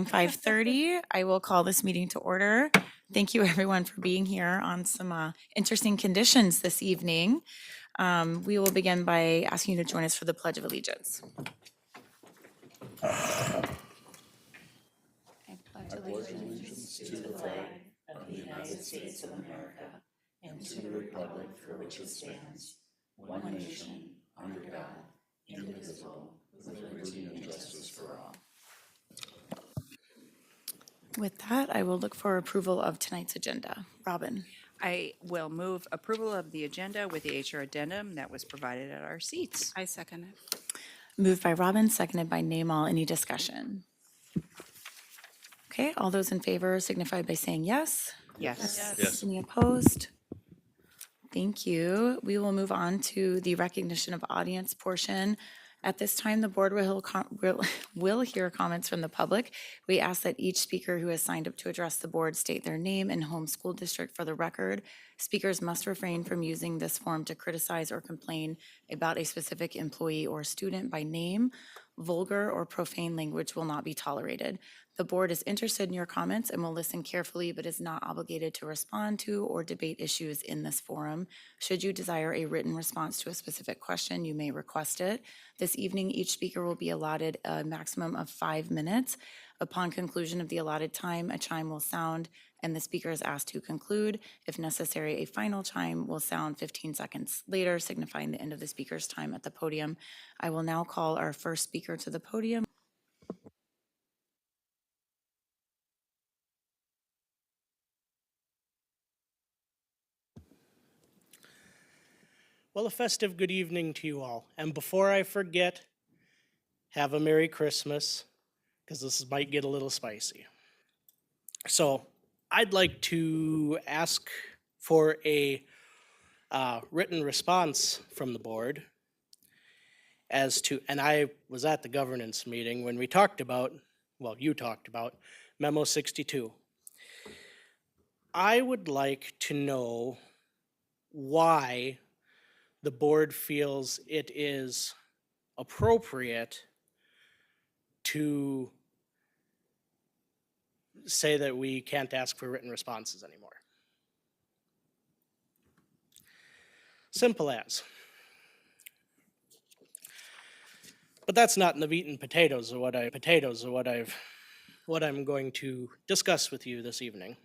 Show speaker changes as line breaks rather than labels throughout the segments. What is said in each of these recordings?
5:30. I will call this meeting to order. Thank you, everyone, for being here on some interesting conditions this evening. We will begin by asking you to join us for the Pledge of Allegiance. I pledge allegiance to the flag of the United States of America and to the republic for which it stands, one nation, under God, indivisible, with liberty and justice for all. With that, I will look for approval of tonight's agenda. Robin.
I will move approval of the agenda with the HR addendum that was provided at our seats.
I second it.
Moved by Robin, seconded by Namal. Any discussion? Okay, all those in favor signify by saying yes.
Yes.
Yes.
Any opposed? Thank you. We will move on to the recognition of audience portion. At this time, the board will hear comments from the public. We ask that each speaker who has signed up to address the board state their name and home school district for the record. Speakers must refrain from using this forum to criticize or complain about a specific employee or student by name. Vulgar or profane language will not be tolerated. The board is interested in your comments and will listen carefully, but is not obligated to respond to or debate issues in this forum. Should you desire a written response to a specific question, you may request it. This evening, each speaker will be allotted a maximum of 5 minutes. Upon conclusion of the allotted time, a chime will sound and the speaker is asked to conclude. If necessary, a final chime will sound 15 seconds later, signifying the end of the speaker's time at the podium. I will now call our first speaker to the podium.
Well, a festive good evening to you all. And before I forget, have a Merry Christmas, because this might get a little spicy. So I'd like to ask for a written response from the board as to, and I was at the governance meeting when we talked about, well, you talked about Memo 62. I would like to know why the board feels it is appropriate to say that we can't ask for written responses anymore. Simple as. But that's not in the meat and potatoes of what I'm going to discuss with you this evening.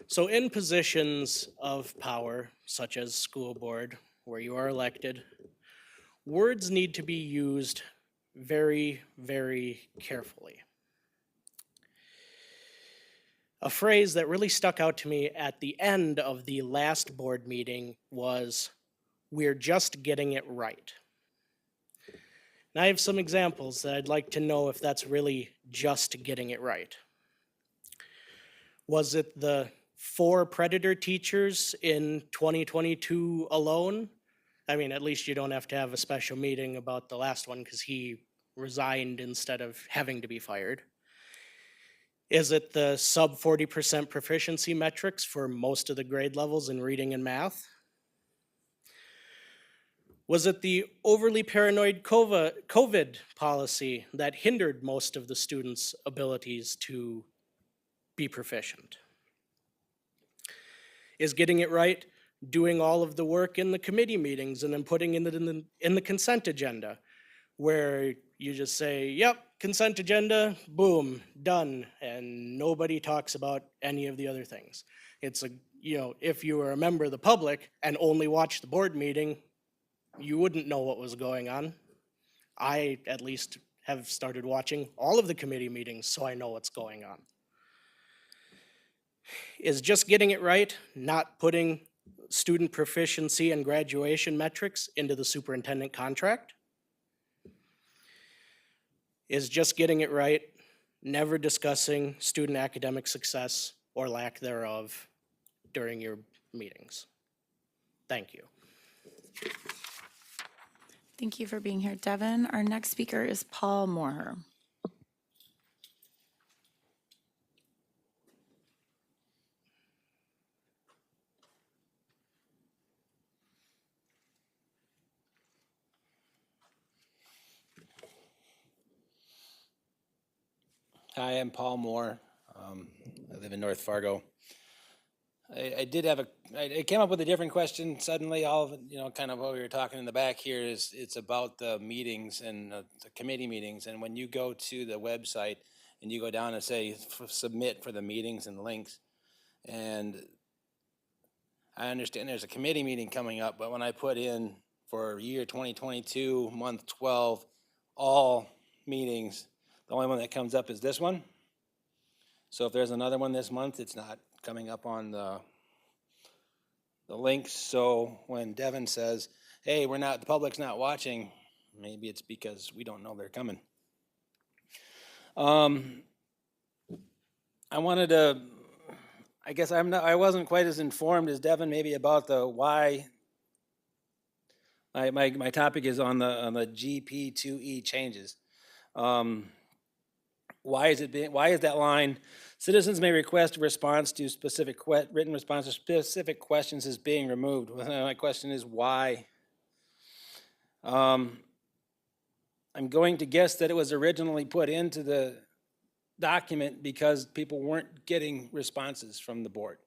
So in positions of power, such as school board, where you are elected, words need to be used very, very carefully. A phrase that really stuck out to me at the end of the last board meeting was, "We're just getting it right." And I have some examples that I'd like to know if that's really just getting it right. Was it the 4 predator teachers in 2022 alone? I mean, at least you don't have to have a special meeting about the last one because he resigned instead of having to be fired. Is it the sub 40% proficiency metrics for most of the grade levels in reading and math? Was it the overly paranoid COVID policy that hindered most of the students' abilities to be proficient? Is getting it right doing all of the work in the committee meetings and then putting it in the consent agenda, where you just say, yep, consent agenda, boom, done, and nobody talks about any of the other things. It's if you were a member of the public and only watched the board meeting, you wouldn't know what was going on. I, at least, have started watching all of the committee meetings, so I know what's going on. Is just getting it right not putting student proficiency and graduation metrics into the superintendent contract? Is just getting it right never discussing student academic success or lack thereof during your meetings? Thank you.
Thank you for being here, Devin. Our next speaker is Paul Moore.
Hi, I'm Paul Moore. I live in North Fargo. I did have I came up with a different question suddenly. All of it, kind of what we were talking in the back here is it's about the meetings and the committee meetings. And when you go to the website and you go down and say submit for the meetings and links, and I understand there's a committee meeting coming up, but when I put in for year 2022, month 12, all meetings, the only one that comes up is this one. So if there's another one this month, it's not coming up on the links. So when Devin says, hey, the public's not watching, maybe it's because we don't know they're coming. I guess I wasn't quite as informed as Devin maybe about the why. My topic is on the GP2E changes. Why is that line? Citizens may request a response to specific written response to specific questions is being removed. My question is why? I'm going to guess that it was originally put into the document because people weren't getting responses from the board.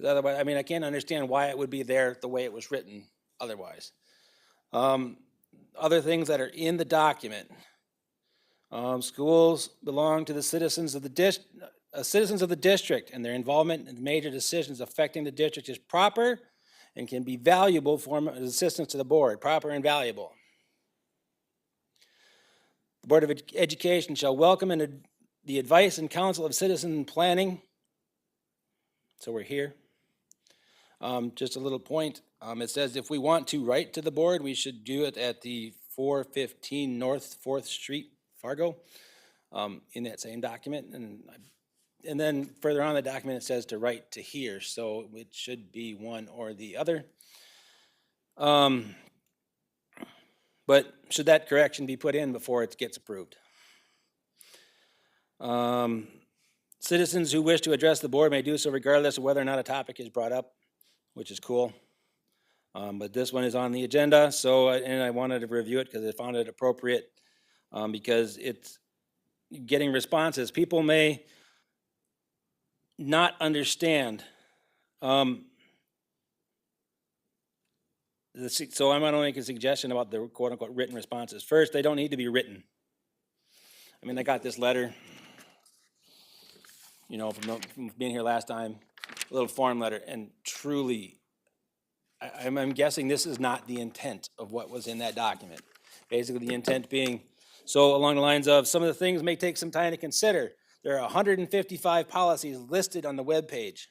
Otherwise, I can't understand why it would be there the way it was written otherwise. Other things that are in the document. Schools belong to the citizens of the district, and their involvement in major decisions affecting the district is proper and can be valuable form of assistance to the board. Proper and valuable. The Board of Education shall welcome the advice and counsel of citizen planning. So we're here. Just a little point. It says if we want to write to the board, we should do it at the 415 North 4th Street, Fargo, in that same document. And then further on the document, it says to write to here. So it should be one or the other. But should that correction be put in before it gets approved? Citizens who wish to address the board may do so regardless of whether or not a topic is brought up, which is cool. But this one is on the agenda, and I wanted to review it because I found it appropriate because it's getting responses. People may not understand. So I'm going to make a suggestion about the quote-unquote written responses. First, they don't need to be written. I got this letter, from being here last time, a little form letter, and truly, I'm guessing this is not the intent of what was in that document. Basically, the intent being, so along the lines of, some of the things may take some time to consider. There are 155 policies listed on the webpage.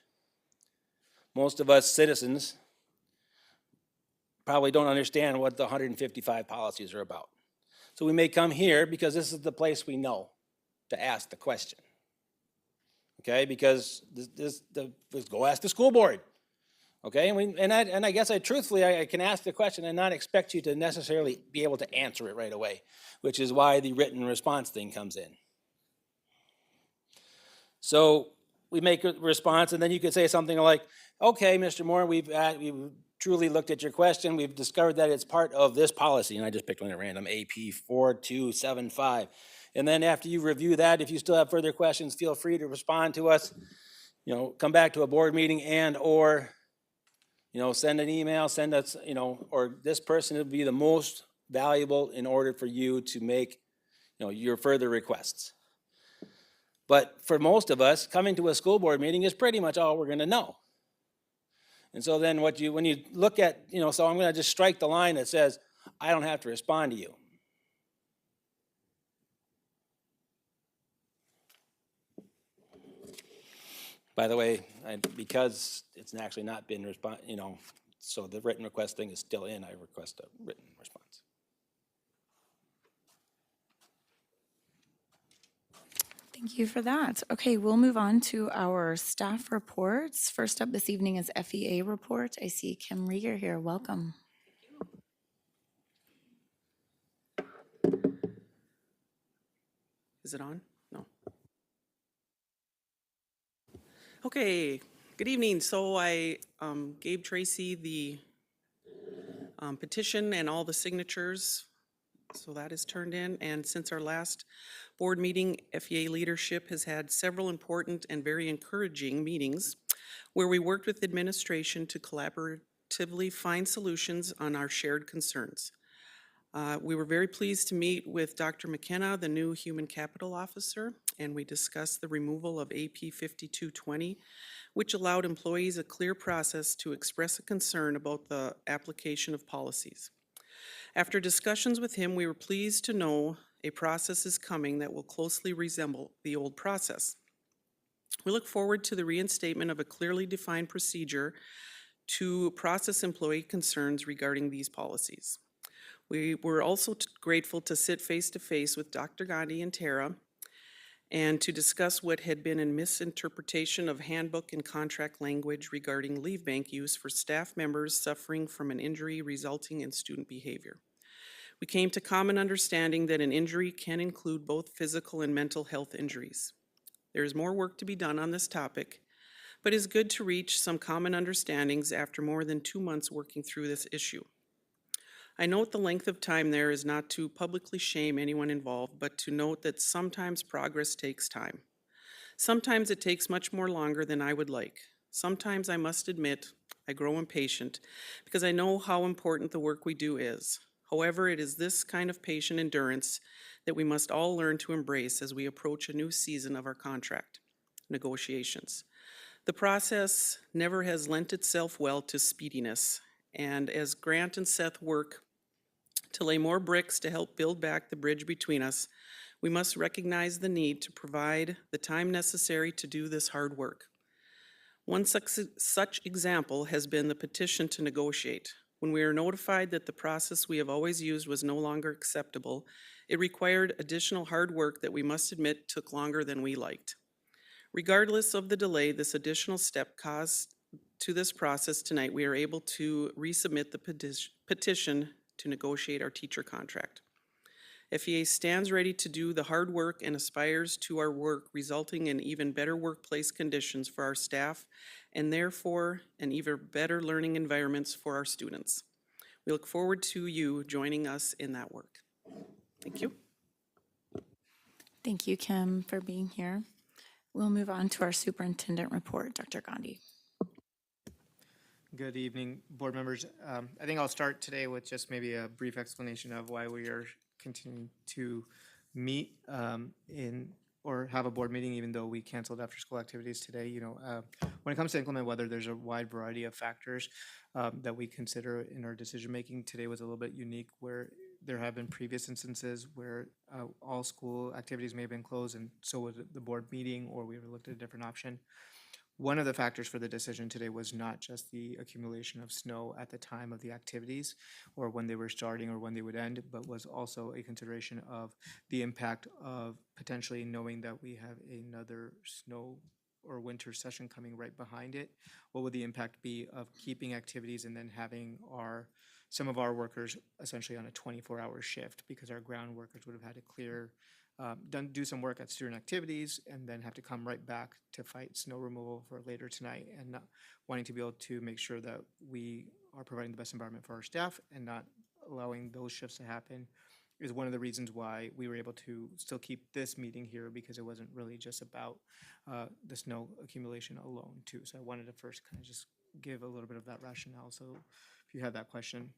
Most of us citizens probably don't understand what the 155 policies are about. So we may come here because this is the place we know to ask the question. Okay, because go ask the school board. Okay, and I guess I can ask the question and not expect you to necessarily be able to answer it right away, which is why the written response thing comes in. So we make a response, and then you could say something like, okay, Mr. Moore, we've truly looked at your question. We've discovered that it's part of this policy, and I just picked one at random, AP 4275. And then after you review that, if you still have further questions, feel free to respond to us. Come back to a board meeting or send an email, send us, or this person would be the most valuable in order for you to make, your further requests. But for most of us, coming to a school board meeting is pretty much all we're going to know. And so then when you look at, so I'm going to just strike the line that says, I don't have to respond to you. By the way, because it's actually not been so the written request thing is still in, I request a written response.
Thank you for that. Okay, we'll move on to our staff reports. First up this evening is FEA report. I see Kim Rieger here. Welcome.
Is it on? No. Okay, good evening. So I gave Tracy the petition and all the signatures So that is turned in, and since our last board meeting, FEA leadership has had several important and very encouraging meetings where we worked with administration to collaboratively find solutions on our shared concerns. We were very pleased to meet with Dr. McKenna, the new Human Capital Officer, and we discussed the removal of AP 5220, which allowed employees a clear process to express a concern about the application of policies. After discussions with him, we were pleased to know a process is coming that will closely resemble the old process. We look forward to the reinstatement of a clearly defined procedure to process employee concerns regarding these policies. We were also grateful to sit face-to-face with Dr. Gandhi and Tara and to discuss what had been a misinterpretation of handbook and contract language regarding leave bank use for staff members suffering from an injury resulting in student behavior. We came to common understanding that an injury can include both physical and mental health injuries. There is more work to be done on this topic, but it is good to reach some common understandings after more than 2 months working through this issue. I note the length of time there is not to publicly shame anyone involved, but to note that sometimes progress takes time. Sometimes it takes much more longer than I would like. Sometimes I must admit I grow impatient because I know how important the work we do is. However, it is this kind of patient endurance that we must all learn to embrace as we approach a new season of our contract negotiations. The process never has lent itself well to speediness, and as Grant and Seth work to lay more bricks to help build back the bridge between us, we must recognize the need to provide the time necessary to do this hard work. One such example has been the petition to negotiate. When we were notified that the process we have always used was no longer acceptable, it required additional hard work that we must admit took longer than we liked. Regardless of the delay this additional step caused to this process tonight, we are able to resubmit the petition to negotiate our teacher contract. FEA stands ready to do the hard work and aspires to our work resulting in even better workplace conditions for our staff and therefore an even better learning environments for our students. We look forward to you joining us in that work. Thank you.
Thank you, Kim, for being here. We'll move on to our superintendent report, Dr. Gandhi.
Good evening, board members. I think I'll start today with just maybe a brief explanation of why we are continuing to meet or have a board meeting, even though we canceled after-school activities today. When it comes to inclement weather, there's a wide variety of factors that we consider in our decision-making. Today was a little bit unique where there have been previous instances where all school activities may have been closed, and so was the board meeting, or we looked at a different option. One of the factors for the decision today was not just the accumulation of snow at the time of the activities or when they were starting or when they would end, but was also a consideration of the impact of potentially knowing that we have another snow or winter session coming right behind it. What would the impact be of keeping activities and then having some of our workers essentially on a 24-hour shift, because our ground workers would have had to clear do some work at student activities and then have to come right back to fight snow removal for later tonight, and not wanting to be able to make sure that we are providing the best environment for our staff and not allowing those shifts to happen is one of the reasons why we were able to still keep this meeting here, because it wasn't really just about the snow accumulation alone too. So I wanted to first kind of just give a little bit of that rationale, so if you have that question.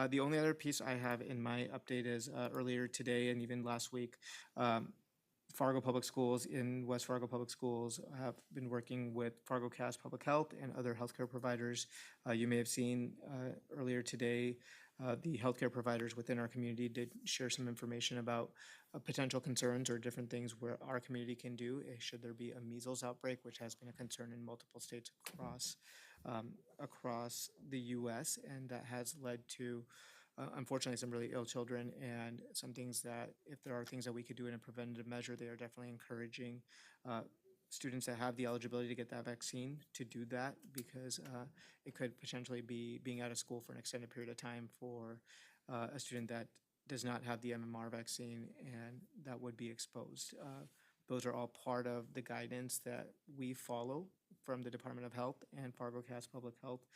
The only other piece I have in my update is earlier today and even last week, Fargo Public Schools in West Fargo Public Schools have been working with Fargo Cass Public Health and other healthcare providers. You may have seen earlier today, the healthcare providers within our community did share some information about potential concerns or different things where our community can do should there be a measles outbreak, which has been a concern in multiple states across the U.S., and that has led to, unfortunately, some really ill children, and some things that, if there are things that we could do in a preventative measure, they are definitely encouraging students that have the eligibility to get that vaccine to do that, because it could potentially be being out of school for an extended period of time for a student that does not have the MMR vaccine and that would be exposed. Those are all part of the guidance that we follow from the Department of Health and Fargo Cass Public Health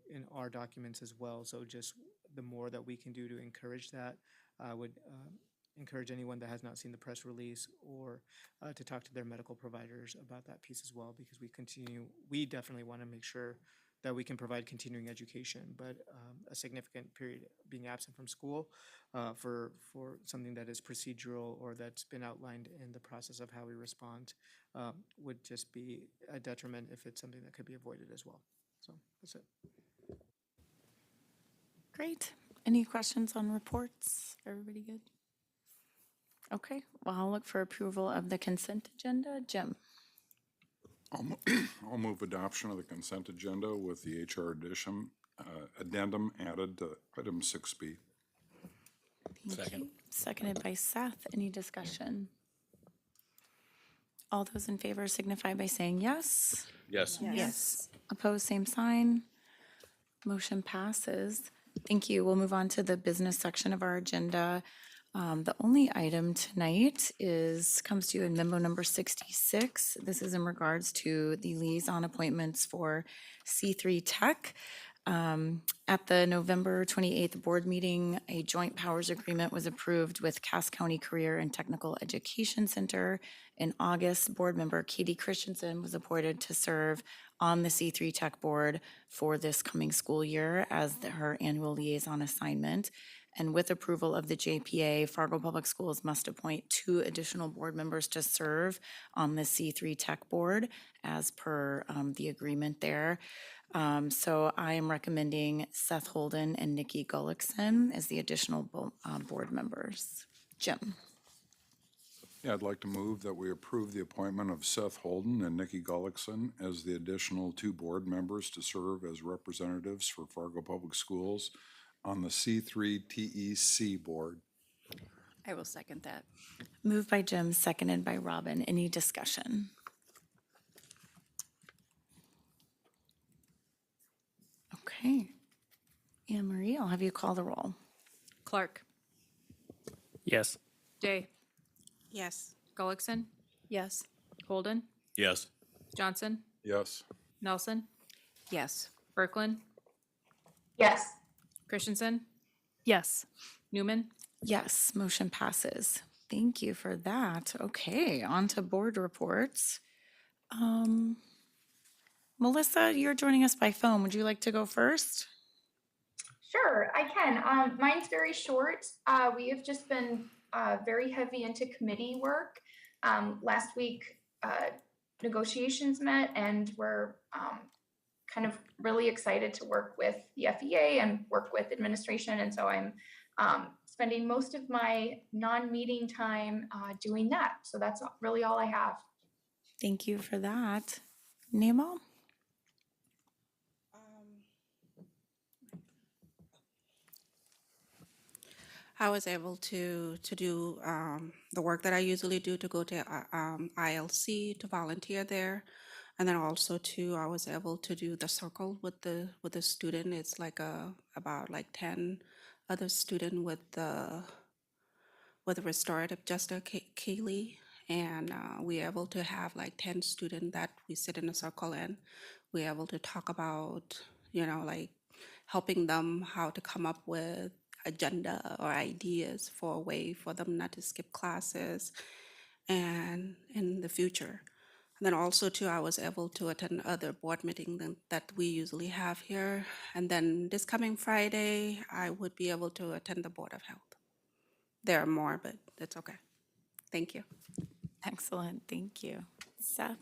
in our documents as well. So just the more that we can do to encourage that, I would encourage anyone that has not seen the press release or to talk to their medical providers about that piece as well, because we definitely want to make sure that we can provide continuing education, but a significant period being absent from school for something that is procedural or that's been outlined in the process of how we respond would just be a detriment if it's something that could be avoided as well. So that's it.
Great. Any questions on reports? Everybody good? Okay, well, I'll look for approval of the consent agenda. Jim?
I'll move adoption of the consent agenda with the HR addendum added to item 6B.
Second.
Seconded by Seth. Any discussion? All those in favor signify by saying yes.
Yes.
Yes.
Opposed, same sign. Motion passes. Thank you. We'll move on to the business section of our agenda. The only item tonight comes to you in memo number 66. This is in regards to the liaison appointments for C3 Tech. At the November 28th board meeting, a joint powers agreement was approved with Cass County Career and Technical Education Center. In August, board member Katie Christensen was appointed to serve on the C3 Tech board for this coming school year as her annual liaison assignment. And with approval of the JPA, Fargo Public Schools must appoint 2 additional board members to serve on the C3 Tech board as per the agreement there. So I am recommending Seth Holden and Nikki Gullickson as the additional board members. Jim?
Yeah, I'd like to move that we approve the appointment of Seth Holden and Nikki Gullickson as the additional 2 board members to serve as representatives for Fargo Public Schools on the C3 TEC board.
I will second that.
Moved by Jim, seconded by Robin. Any discussion? Okay. Anne Marie, I'll have you call the roll.
Clark.
Yes.
Day.
Yes.
Gullickson.
Yes.
Holden.
Yes.
Johnson.
Yes.
Nelson.
Yes.
Berkland.
Yes.
Christensen.
Yes.
Newman.
Yes, motion passes. Thank you for that. Okay, on to board reports. Melissa, you're joining us by phone. Would you like to go first?
Sure, I can. Mine's very short. We have just been very heavy into committee work. Last week, negotiations met, and we're kind of really excited to work with the FEA and work with administration. And so I'm spending most of my non-meeting time doing that. So that's really all I have.
Thank you for that. Nemo?
I was able to do the work that I usually do, to go to ILC to volunteer there, and then also too I was able to do the circle with the student. It's like about like 10 other student with restorative justice Kaylee, and we're able to have like 10 students that we sit in a circle and we're able to talk about, like helping them how to come up with agenda or ideas for a way for them not to skip classes and in the future. And then also too, I was able to attend other board meetings that we usually have here. And then this coming Friday, I would be able to attend the Board of Health. There are more, but that's okay. Thank you.
Excellent, thank you. Seth?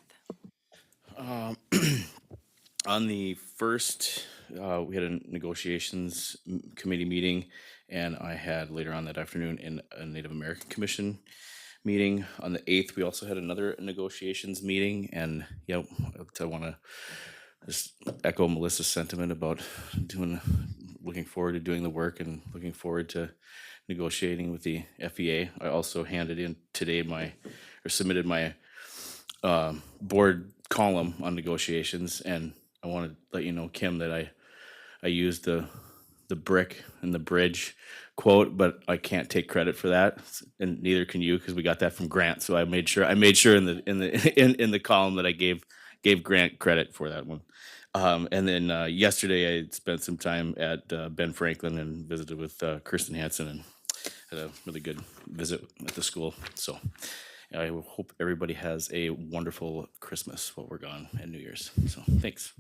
On the first, we had a negotiations committee meeting, and I had later on that afternoon a Native American Commission meeting. On the 8th, we also had another negotiations meeting, and I want to just echo Melissa's sentiment about looking forward to doing the work and looking forward to negotiating with the FEA. I also handed in today submitted my board column on negotiations, and I want to let you know, Kim, that I used the brick and the bridge quote, but I can't take credit for that, and neither can you, because we got that from Grant. So I made sure in the column that I gave Grant credit for that one. And then yesterday I spent some time at Ben Franklin and visited with Kirsten Hansen, and had a really good visit at the school. So I hope everybody has a wonderful Christmas while we're gone and New Year's. So thanks.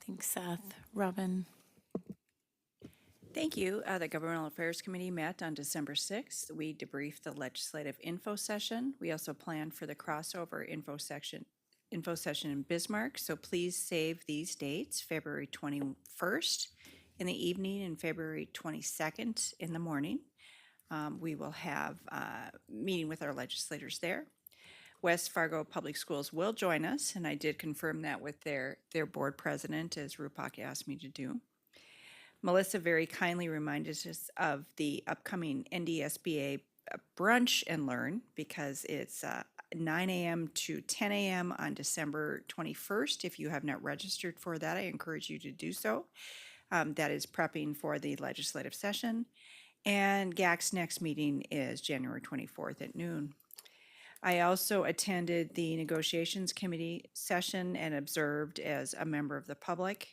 Thanks, Seth. Robin?
Thank you. The Governmental Affairs Committee met on December 6th. We debriefed the legislative info session. We also planned for the crossover info session in Bismarck. So please save these dates, February 21st in the evening and February 22nd in the morning. We will have a meeting with our legislators there. West Fargo Public Schools will join us, and I did confirm that with their board president, as Rupak asked me to do. Melissa very kindly reminded us of the upcoming NDSBA brunch and learn, because it's 9 a.m. to 10 a.m. on December 21st. If you have not registered for that, I encourage you to do so. That is prepping for the legislative session. And GAC's next meeting is January 24th at noon. I also attended the negotiations committee session and observed as a member of the public.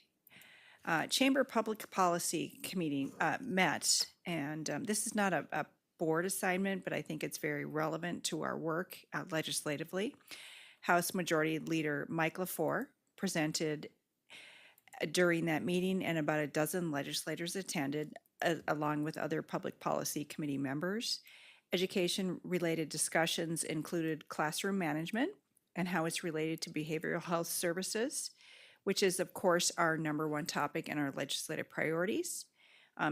Chamber Public Policy Committee met, and this is not a board assignment, but I think it's very relevant to our work legislatively. House Majority Leader Mike LaFleur presented during that meeting, and about a dozen legislators attended, along with other Public Policy Committee members. Education-related discussions included classroom management and how it's related to behavioral health services, which is, of course, our number one topic in our legislative priorities.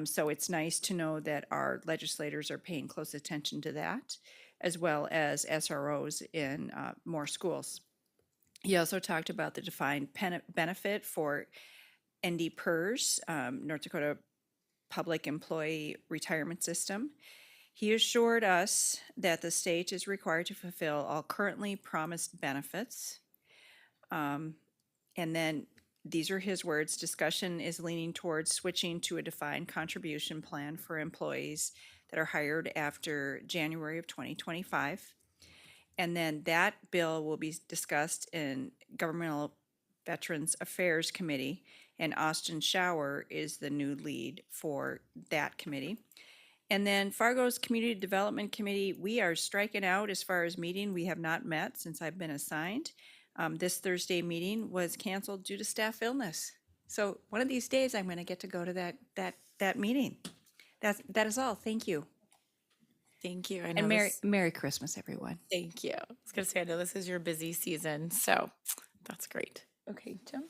So it's nice to know that our legislators are paying close attention to that, as well as SROs in more schools. He also talked about the defined benefit for ND PERS, North Dakota Public Employee Retirement System. He assured us that the state is required to fulfill all currently promised benefits. And then these are his words: discussion is leaning towards switching to a defined contribution plan for employees that are hired after January of 2025. And then that bill will be discussed in Governmental Veterans Affairs Committee, and Austin Schauer is the new lead for that committee. And then Fargo's Community Development Committee, we are striking out as far as meeting. We have not met since I've been assigned. This Thursday meeting was canceled due to staff illness. So one of these days, I'm going to get to go to that meeting. That is all. Thank you.
Thank you. I know
And Merry Christmas, everyone.
Thank you. I was going to say, I know this is your busy season, so that's great. Okay, Tim?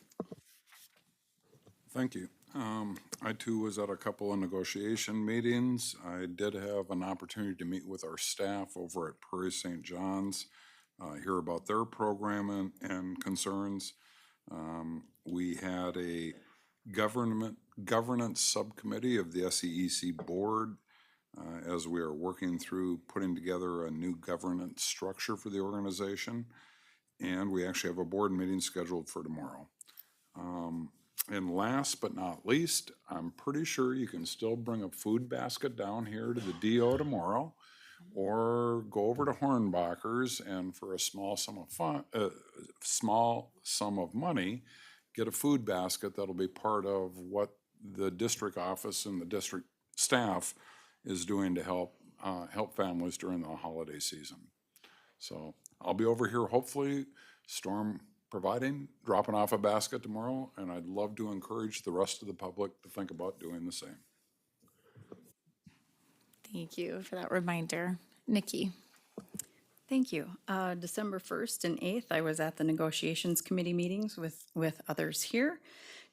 Thank you. I too was at a couple of negotiation meetings. I did have an opportunity to meet with our staff over at Prairie St. John's, hear about their program and concerns. We had a governance subcommittee of the SEEC board as we are working through putting together a new governance structure for the organization. And we actually have a board meeting scheduled for tomorrow. And last but not least, I'm pretty sure you can still bring a food basket down here to the DO tomorrow, or go over to Hornbacher's and for a small sum of money, get a food basket that'll be part of what the district office and the district staff is doing to help families during the holiday season. So I'll be over here, hopefully, storm providing, dropping off a basket tomorrow, and I'd love to encourage the rest of the public to think about doing the same.
Thank you for that reminder. Nikki?
Thank you. December 1st and 8th, I was at the negotiations committee meetings with others here.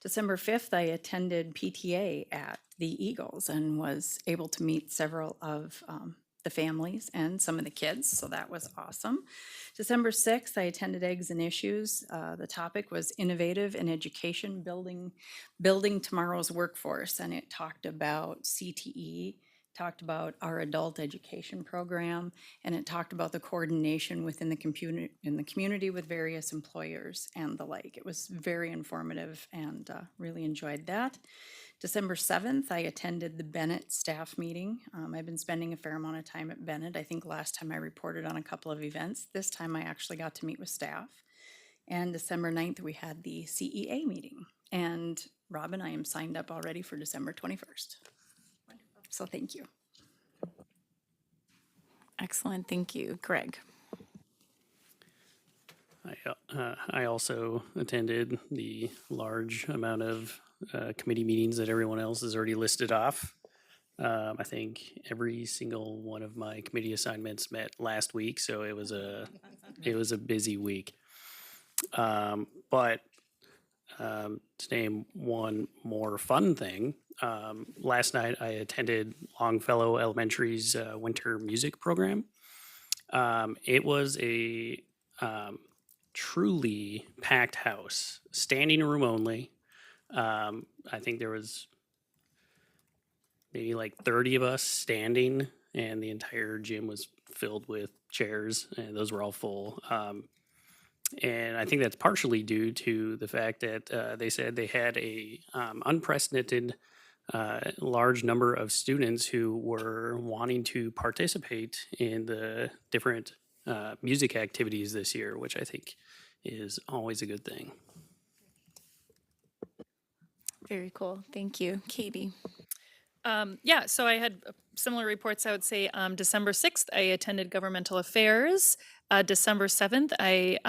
December 5th, I attended PTA at the Eagles and was able to meet several of the families and some of the kids, so that was awesome. December 6th, I attended Eggs and Issues. The topic was innovative in education, building tomorrow's workforce, and it talked about CTE, talked about our adult education program, and it talked about the coordination within the community with various employers and the like. It was very informative and really enjoyed that. December 7th, I attended the Bennett staff meeting. I've been spending a fair amount of time at Bennett. I think last time I reported on a couple of events. This time I actually got to meet with staff. And December 9th, we had the CEA meeting. And Robin, I am signed up already for December 21st. So thank you.
Excellent, thank you. Greg?
I also attended the large amount of committee meetings that everyone else has already listed off. I think every single one of my committee assignments met last week, so it was a busy week. But to name one more fun thing, last night I attended Longfellow Elementary's winter music program. It was a truly packed house, standing room only. I think there was maybe like 30 of us standing, and the entire gym was filled with chairs, and those were all full. And I think that's partially due to the fact that they said they had a unprecedented large number of students who were wanting to participate in the different music activities this year, which I think is always a good thing.
Very cool, thank you. Katie?
Yeah, so I had similar reports. I would say December 6th, I attended governmental affairs. December 7th, I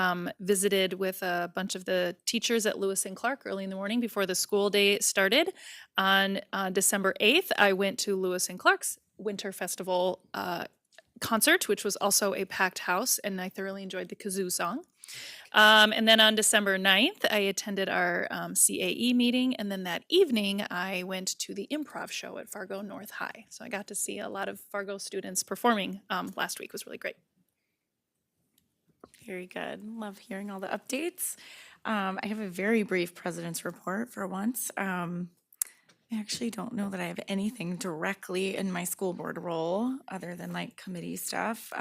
visited with a bunch of the teachers at Lewis and Clark early in the morning before the school day started. On December 8th, I went to Lewis and Clark's Winter Festival concert, which was also a packed house, and I thoroughly enjoyed the kazoo song. And then on December 9th, I attended our CAE meeting. And then that evening, I went to the improv show at Fargo North High. So I got to see a lot of Fargo students performing last week. It was really great.
Very good. Love hearing all the updates. I have a very brief president's report for once. I actually don't know that I have anything directly in my school board role other than like committee stuff.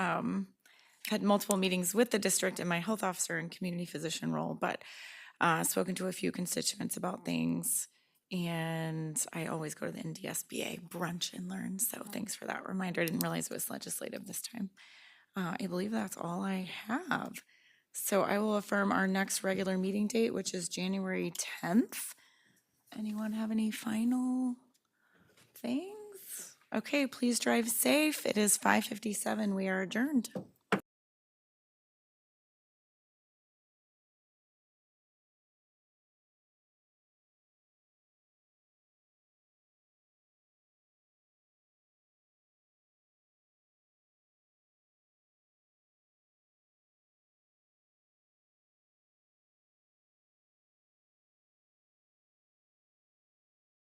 Had multiple meetings with the district in my health officer and community physician role, but spoken to a few constituents about things. And I always go to the NDSBA brunch and learn. So thanks for that reminder. I didn't realize it was legislative this time. I believe that's all I have. So I will affirm our next regular meeting date, which is January 10th. Anyone have any final things? Okay, please drive safe. It is 5:57. We are adjourned.